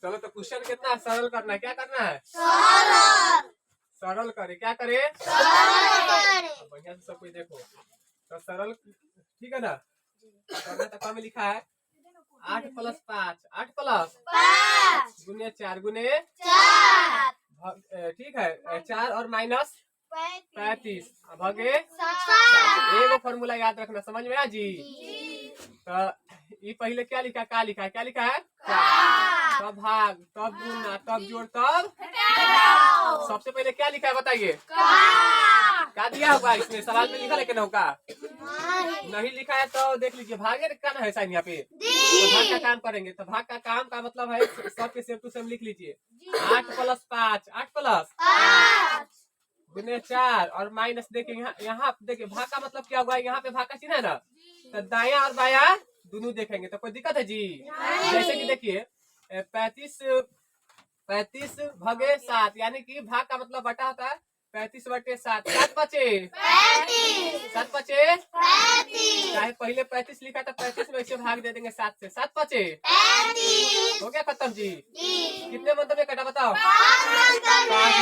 चलो तो क्वेश्चन कितना सरल करना है, क्या करना है? सरल करे, क्या करे? बढ़िया से सब कुछ देखो तो सरल, ठीक है ना? करना तो कम लिखा है 8 + 5, 8 प्लस गुने 4 गुने, ठीक है 4 और माइनस 35 भगे 7। एगो फॉर्मूला याद रखना, समझ में आ जी? तो ये पहले क्या लिखा है, क्या लिखा है, क्या लिखा है? तब भाग, तब गुना, तब जोड़, तब सबसे पहले क्या लिखा है बताइए? क्या दिया होगा इसमें? सवाल में लिखा लेकिन होगा नहीं लिखा है तो देख लीजिए। भागे का ना है साइन यहाँ पे, तो भाग का काम करेंगे। तो भाग का काम का मतलब है सबके सेम टू सेम लिख लीजिए। 8 + 5, 8 प्लस गुने 4 और माइनस, देखिए यहाँ देखिए भाग का मतलब क्या हुआ, यहाँ पे भाग का चिन्ह है ना, तो दाया और बाया दोनों देखेंगे तो कोई दिक्कत है जी? जैसे कि देखिए 35 भगे 7, यानी कि भाग का मतलब बटा होता है 35/7। 7 बचे 7 बचे, चाहे पहले 35 लिखा था 35 में इसे भाग दे देंगे 7 से। 7 बचे, हो गया खत्म जी। कितने मतलब में कटा बताओ? 5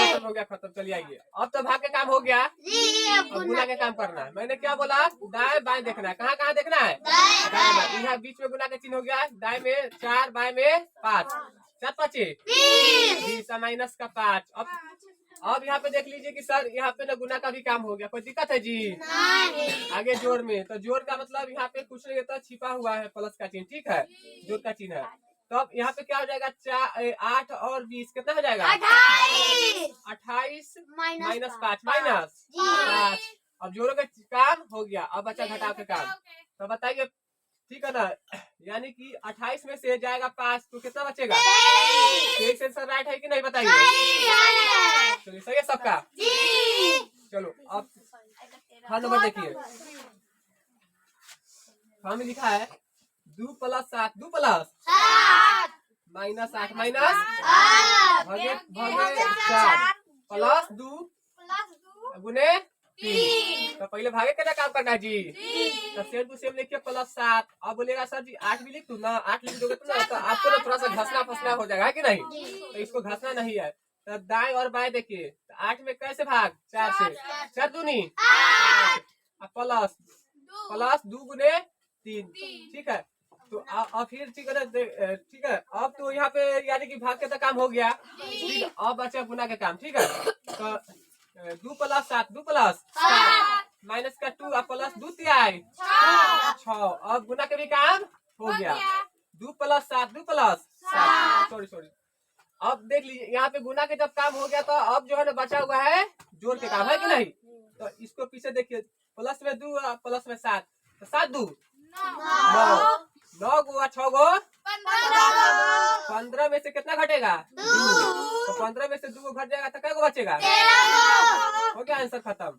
मतलब हो गया खत्म। चलिए आइए, अब तो भाग के काम हो गया, अब गुना के काम करना है। मैंने क्या बोला? दाएं बाएं देखना है। कहाँ कहाँ देखना है? दाएं बाएं। यहाँ बीच में गुना का चिन्ह हो गया, दाएं में 4 बाएं में 5। 7 बचे 20 माइनस का 5। अब यहाँ पे देख लीजिए कि सर यहाँ पे ना गुना का भी काम हो गया, कोई दिक्कत है जी? आगे जोड़ में, तो जोड़ का मतलब यहाँ पे कुछ नहीं होता, छिपा हुआ है प्लस का चिन्ह, ठीक है, जोड़ का चिन्ह है। तो अब यहाँ पे क्या हो जाएगा? 8 और 20 कितना हो जाएगा? 28 माइनस 5 माइनस 5। अब जोड़ों का काम हो गया, अब बचा घटाव का काम। तो बताइए, ठीक है ना? यानी कि 28 में से जाएगा 5 तो कितना बचेगा? 23 आंसर राइट है कि नहीं बताइए? चलिए सही है सबका? चलो अब हाँ नंबर देखिए, हाँ में लिखा है 2 + 7, 2 प्लस माइनस 8 माइनस भगे 4 प्लस 2 गुने 3। तो पहले भागे का काम करना है जी। तो सेम टू सेम लिखिए +7। अब बोलेगा सर जी 8 भी लिख दूं ना? 8 लिख दोगे तो आपको तो थोड़ा सा घसना फसना हो जाएगा, है कि नहीं? तो इसको घसना नहीं है। तो दाएं और बाएं देखिए, 8 में कैसे भाग? 4 से, 4 दूनी 8 प्लस 2 गुने 3, ठीक है। तो अब फिर ठीक है, ठीक है। अब तो यहाँ पे यानी कि भाग के तो काम हो गया, ठीक है। अब बचा गुना के काम, ठीक है। तो 2 + 7, 2 + 7 माइनस का 2 प्लस 2 तिहाई 6। अब गुना के भी काम हो गया, 2 + 7, 2 + 7, सॉरी। अब देख लीजिए यहाँ पे गुना के जब काम हो गया तो अब जो है ना बचा हुआ है जोड़ के काम, है कि नहीं? तो इसको पीछे देखिए, प्लस में 2 प्लस में 7, तो 7 2 9, 9 गो 6 गो 15 में से कितना घटेगा? 2। तो 15 में से 2 घट जाएगा तो क्या गो बचेगा? हो गया आंसर खत्म।